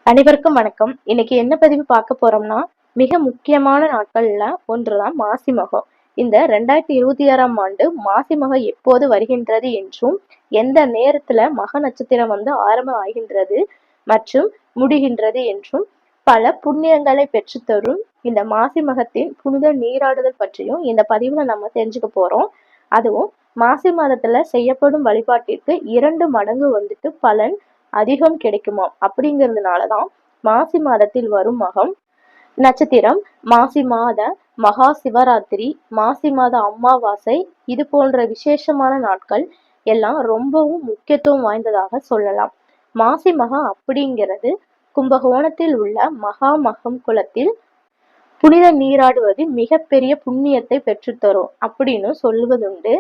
அனைவருக்கும் வணக்கம். இன்னைக்கு என்ன பதிவு பார்க்க போறோம்னா, மிக முக்கியமான நாட்கள்ல ஒன்றுதான் மாசி மகம். இந்த 2026ஆம் ஆண்டு மாசி மகம் எப்போது வருகின்றது என்றும், எந்த நேரத்துல மக நட்சத்திரம் ஆரம்பம் ஆகின்றது மற்றும் முடிகின்றது என்றும், பல புண்ணியங்களை பெற்றுத்தரும் இந்த மாசி மகத்தின் புனித நீராடுதல் பற்றியும் இந்த பதிவுல நம்ம தெரிஞ்சுக்க போறோம். அதுவும் மாசி மாதத்துல செய்யப்படும் வழிபாட்டிற்கு 2 மடங்கு பலன் அதிகம் கிடைக்குமாம். அப்படிங்கிறதுனாலதான் மாசி மாதத்தில் வரும் மகம் நட்சத்திரம், மாசி மாத மகா சிவராத்திரி, மாசி மாத அமாவாசை, இது போன்ற விசேஷமான நாட்கள் எல்லாம் ரொம்பவும் முக்கியத்துவம் வாய்ந்ததாக சொல்லலாம். மாசி மகம் அப்படிங்கிறது கும்பகோணத்தில் உள்ள மகா மகம் குளத்தில் புனித நீராடுவது மிகப்பெரிய புண்ணியத்தை பெற்றுத்தரும் அப்படின்னு சொல்லுவதுண்டு.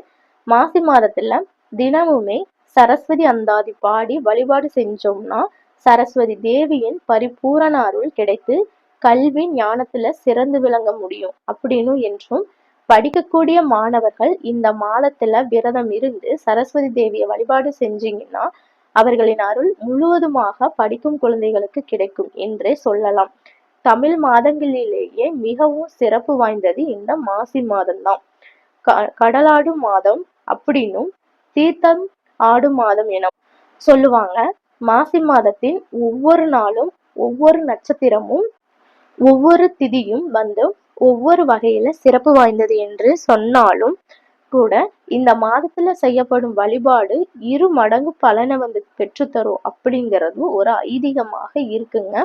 மாசி மாதத்துல தினமுமே சரஸ்வதி அந்தாதி பாடி வழிபாடு செஞ்சோம்னா சரஸ்வதி தேவியின் பரிபூரண அருள் கிடைத்து கல்வி ஞானத்துல சிறந்து விளங்க முடியும் அப்படின்னு என்றும், படிக்கக்கூடிய மாணவர்கள் இந்த மாதத்துல விரதம் இருந்து சரஸ்வதி தேவியை வழிபாடு செஞ்சீங்கன்னா அவர்களின் அருள் முழுவதுமாக படிக்கும் குழந்தைகளுக்கு கிடைக்கும் என்றே சொல்லலாம். தமிழ் மாதங்களிலேயே மிகவும் சிறப்பு வாய்ந்தது இந்த மாசி மாதம்தான். கடலாடும் மாதம் அப்படின்னும் தீர்த்தம் ஆடும் மாதம் என சொல்லுவாங்க. மாசி மாதத்தின் ஒவ்வொரு நாளும் ஒவ்வொரு நட்சத்திரமும் ஒவ்வொரு திதியும் ஒவ்வொரு வகையில சிறப்பு வாய்ந்தது என்று சொன்னாலும் கூட இந்த மாதத்துல செய்யப்படும் வழிபாடு 2 மடங்கு பலனை பெற்றுத்தரும் அப்படிங்கிறது ஒரு ஐதீகமாக இருக்குங்க.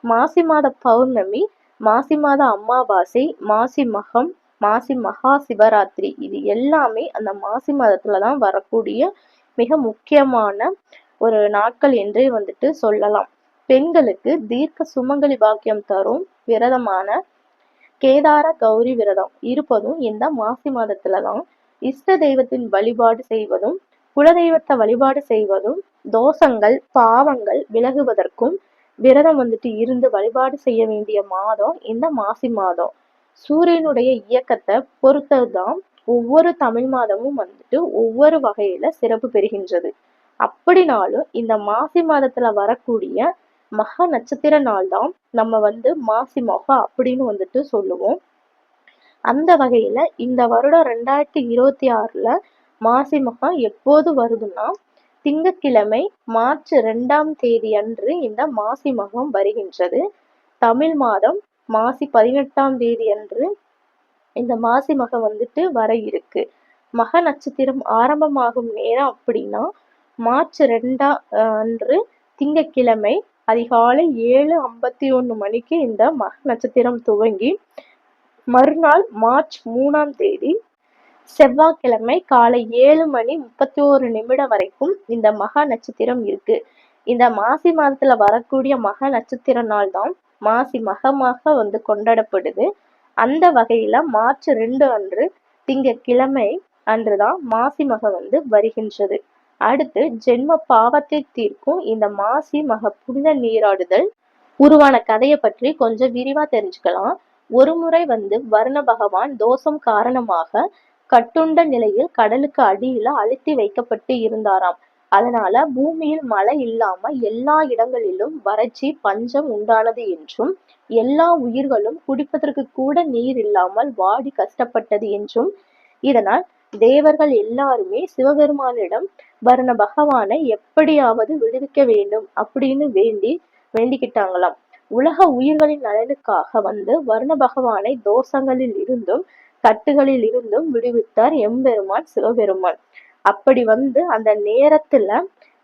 மாசி மாத பௌர்ணமி, மாசி மாத அமாவாசை, மாசி மகம், மாசி மகா சிவராத்திரி, இது எல்லாமே அந்த மாசி மாதத்துலதான் வரக்கூடிய மிக முக்கியமான ஒரு நாட்கள் என்றே சொல்லலாம். பெண்களுக்கு தீர்க்க சுமங்கலி பாக்கியம் தரும் விரதமான கேதார கௌரி விரதம் இருப்பதும் இந்த மாசி மாதத்துலதான். இஷ்ட தெய்வத்தின் வழிபாடு செய்வதும், குலதெய்வத்தை வழிபாடு செய்வதும், தோஷங்கள் பாவங்கள் விலகுவதற்கும் விரதம் இருந்து வழிபாடு செய்ய வேண்டிய மாதம் இந்த மாசி மாதம். சூரியனுடைய இயக்கத்தை பொறுத்ததுதான் ஒவ்வொரு தமிழ் மாதமும் ஒவ்வொரு வகையில சிறப்பு பெறுகின்றது. அப்படினாலும் இந்த மாசி மாதத்துல வரக்கூடிய மக நட்சத்திர நாள் தான் நம்ம மாசி மகம் அப்படின்னு சொல்லுவோம். அந்த வகையில இந்த வருடம் 2026ல மாசி மகம் எப்போது வருதுன்னா, திங்கட்கிழமை மார்ச் 2ஆம் தேதி அன்று இந்த மாசி மகம் வருகின்றது. தமிழ் மாதம் மாசி 18ஆம் தேதி அன்று இந்த மாசி மகம் வர இருக்கு. மக நட்சத்திரம் ஆரம்பமாகும் நேரம் அப்படின்னா மார்ச் 2 அன்று திங்கட்கிழமை அதிகாலை 7:51 மணிக்கு இந்த மக நட்சத்திரம் துவங்கி மறுநாள் மார்ச் 3ஆம் தேதி செவ்வாய்க்கிழமை காலை 7:31 வரைக்கும் இந்த மகா நட்சத்திரம் இருக்கு. இந்த மாசி மாதத்துல வரக்கூடிய மக நட்சத்திர நாள் தான் மாசி மகமாக கொண்டாடப்படுது. அந்த வகையில மார்ச் 2 அன்று திங்கட்கிழமை அன்றுதான் மாசி மக வருகின்றது. அடுத்து ஜென்ம பாவத்தை தீர்க்கும் இந்த மாசி மக புனித நீராடுதல் உருவான கதையை பற்றி கொஞ்சம் விரிவா தெரிஞ்சுக்கலாம். ஒருமுறை வருண பகவான் தோஷம் காரணமாக கட்டுண்ட நிலையில் கடலுக்கு அடியில அழுத்தி வைக்கப்பட்டு இருந்தாராம். அதனால பூமியில் மழை இல்லாம எல்லா இடங்களிலும் வறட்சி பஞ்சம் உண்டானது என்றும், எல்லா உயிர்களும் குடிப்பதற்கு கூட நீர் இல்லாமல் வாடி கஷ்டப்பட்டது என்றும், இதனால் தேவர்கள் எல்லாருமே சிவபெருமானிடம் வருண பகவானை எப்படியாவது விடுவிக்க வேண்டும் அப்படின்னு வேண்டிக்கிட்டாங்களாம். உலக உயிர்களின் நலனுக்காக வருண பகவானை தோஷங்களில் இருந்தும் கட்டுகளில் இருந்தும் விடுவித்தார் எம்பெருமான் சிவபெருமான். அப்படி அந்த நேரத்துல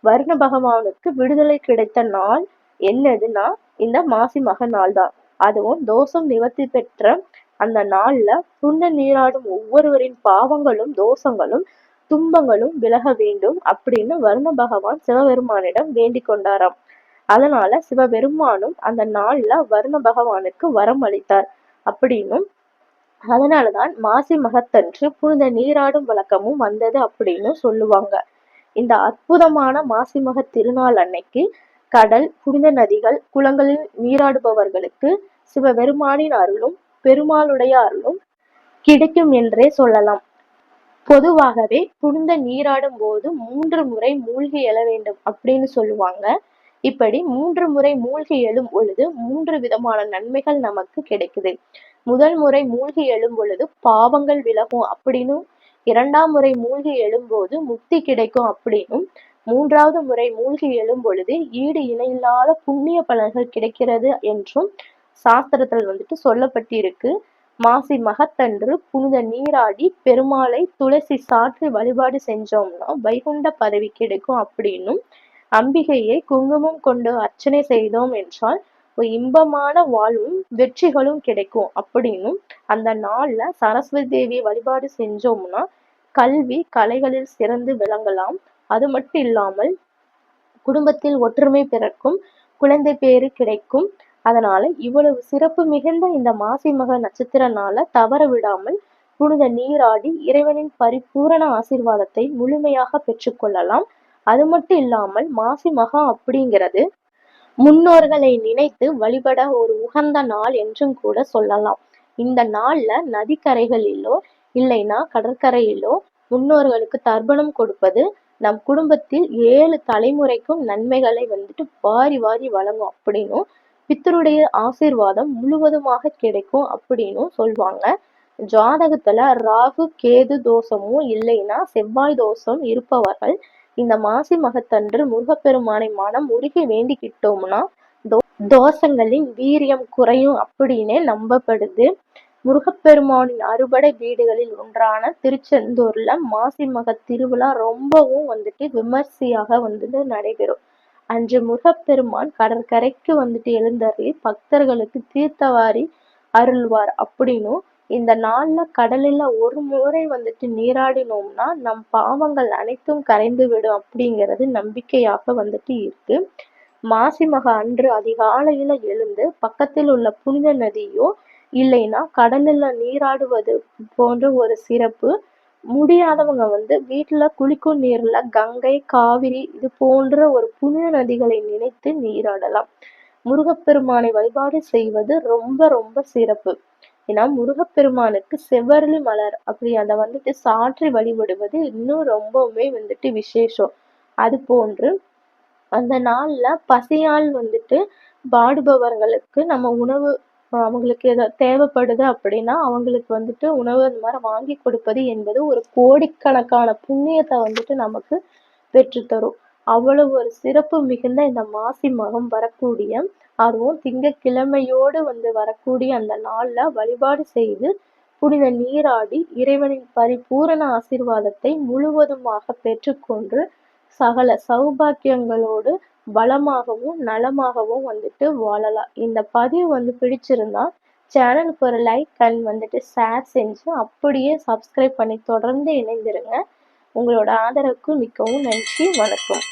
வருண பகவானுக்கு விடுதலை கிடைத்த நாள் என்னதுன்னா இந்த மாசி மக நாள் தான். அதுவும் தோஷம் நிவர்த்தி பெற்ற அந்த நாள்ல புனித நீராடும் ஒவ்வொருவரின் பாவங்களும் தோஷங்களும் துன்பங்களும் விலக வேண்டும் அப்படின்னு வருண பகவான் சிவபெருமானிடம் வேண்டிக் கொண்டாராம். அதனால சிவபெருமானும் அந்த நாள்ல வருண பகவானுக்கு வரம் அளித்தார் அப்படின்னும், அதனாலதான் மாசி மகத்தன்று புனித நீராடும் வழக்கமும் வந்தது அப்படின்னு சொல்லுவாங்க. இந்த அற்புதமான மாசி மக திருநாள் அன்னைக்கு கடல், புனித நதிகள், குளங்களில் நீராடுபவர்களுக்கு சிவபெருமானின் அருளும் பெருமாளுடைய அருளும் கிடைக்கும் என்றே சொல்லலாம். பொதுவாகவே புனித நீராடும் போது 3 முறை மூழ்கி எழ வேண்டும் அப்படின்னு சொல்லுவாங்க. இப்படி 3 முறை மூழ்கி எழும் பொழுது 3 விதமான நன்மைகள் நமக்கு கிடைக்குது. முதல் முறை மூழ்கி எழும் பொழுது பாவங்கள் விலகும் அப்படின்னும், 2ஆம் முறை மூழ்கி எழும்போது முக்தி கிடைக்கும் அப்படின்னும், 3ஆவது முறை மூழ்கி எழும் பொழுது ஈடு இணையில்லாத புண்ணிய பலன்கள் கிடைக்கிறது என்றும் சாஸ்திரத்தில் சொல்லப்பட்டிருக்கு. மாசி மகத்தன்று புனித நீராடி பெருமாளை துளசி சாற்றி வழிபாடு செஞ்சோம்னா வைகுண்ட பதவி கிடைக்கும் அப்படின்னும், அம்பிகையை குங்குமம் கொண்டு அர்ச்சனை செய்தோம் என்றால் ஒரு இன்பமான வாழ்வும் வெற்றிகளும் கிடைக்கும் அப்படின்னும், அந்த நாள்ல சரஸ்வதி தேவியை வழிபாடு செஞ்சோம்னா கல்வி கலைகளில் சிறந்து விளங்கலாம். அது மட்டும் இல்லாமல் குடும்பத்தில் ஒற்றுமை பிறக்கும், குழந்தை பேறு கிடைக்கும். அதனால இவ்வளவு சிறப்பு மிகுந்த இந்த மாசி மக நட்சத்திர நாள தவற விடாமல் புனித நீராடி இறைவனின் பரிபூரண ஆசீர்வாதத்தை முழுமையாக பெற்றுக்கொள்ளலாம். அது மட்டும் இல்லாமல் மாசி மகா அப்படிங்கிறது முன்னோர்களை நினைத்து வழிபட ஒரு உகந்த நாள் என்றும் கூட சொல்லலாம். இந்த நாள்ல நதிக்கரைகளிலோ இல்லைன்னா கடற்கரையிலோ முன்னோர்களுக்கு தர்ப்பணம் கொடுப்பது நம் குடும்பத்தில் 7 தலைமுறைக்கும் நன்மைகளை வாரி வாரி வழங்கும் அப்படின்னும், பித்தருடைய ஆசீர்வாதம் முழுவதுமாக கிடைக்கும் அப்படின்னும் சொல்லுவாங்க. ஜாதகத்துல ராகு கேது தோஷமும் இல்லைன்னா செவ்வாய் தோஷம் இருப்பவர்கள் இந்த மாசி மகத்தன்று முருகப்பெருமானை மனம் உருகி வேண்டிக்கிட்டோம்னா தோஷங்களின் வீரியம் குறையும் அப்படின்னே நம்பப்படுது. முருகப்பெருமானின் அறுபடை வீடுகளில் ஒன்றான திருச்செந்தூர்ல மாசி மக திருவிழா ரொம்பவும் விமர்சையாக நடைபெறும். அன்று முருகப்பெருமான் கடற்கரைக்கு எழுந்தருளி பக்தர்களுக்கு தீர்த்தவாரி அருள்வார் அப்படின்னும், இந்த நாள்ல கடலில் ஒரு முறை நீராடினோம்னா நம் பாவங்கள் அனைத்தும் கரைந்து விடும் அப்படிங்கிறது நம்பிக்கையாக இருக்கு. மாசி மக அன்று அதிகாலையில எழுந்து பக்கத்தில் உள்ள புனித நதியோ இல்லைன்னா கடலில் நீராடுவது போன்ற ஒரு சிறப்பு. முடியாதவங்க வீட்டுல குளிக்கும் நீர்ல கங்கை காவிரி இது போன்ற ஒரு புனித நதிகளை நினைத்து நீராடலாம். முருகப்பெருமானை வழிபாடு செய்வது ரொம்ப ரொம்ப சிறப்பு. ஏன்னா முருகப்பெருமானுக்கு செவ்வரளி மலர் அப்படி அதை சாற்றி வழிபடுவது இன்னும் ரொம்பவுமே விசேஷம். அது போன்று அந்த நாள்ல பசியால் பாடுபவர்களுக்கு நம்ம உணவு அவங்களுக்கு ஏதாவது தேவைப்படுது அப்படின்னா அவங்களுக்கு உணவு அந்த மாதிரி வாங்கி கொடுப்பது என்பது ஒரு கோடிக்கணக்கான புண்ணியத்தை நமக்கு பெற்றுத்தரும். அவ்வளவு ஒரு சிறப்பு மிகுந்த இந்த மாசி மகம் வரக்கூடிய, அதுவும் திங்கட்கிழமையோடு வரக்கூடிய அந்த நாள்ல வழிபாடு செய்து புனித நீராடி இறைவனின் பரிபூரண ஆசீர்வாதத்தை முழுவதுமாக பெற்றுக்கொண்டு சகல சௌபாக்கியங்களோடு வளமாகவும் நலமாகவும் வாழலாம். இந்த பதிவு பிடிச்சிருந்தா சேனலுக்கு ஒரு லைக் அண்ட் ஷேர் செஞ்சு அப்படியே சப்ஸ்கிரைப் பண்ணி தொடர்ந்து இணைந்திருங்க. உங்களோட ஆதரவுக்கு மிகவும் நன்றி. வணக்கம்.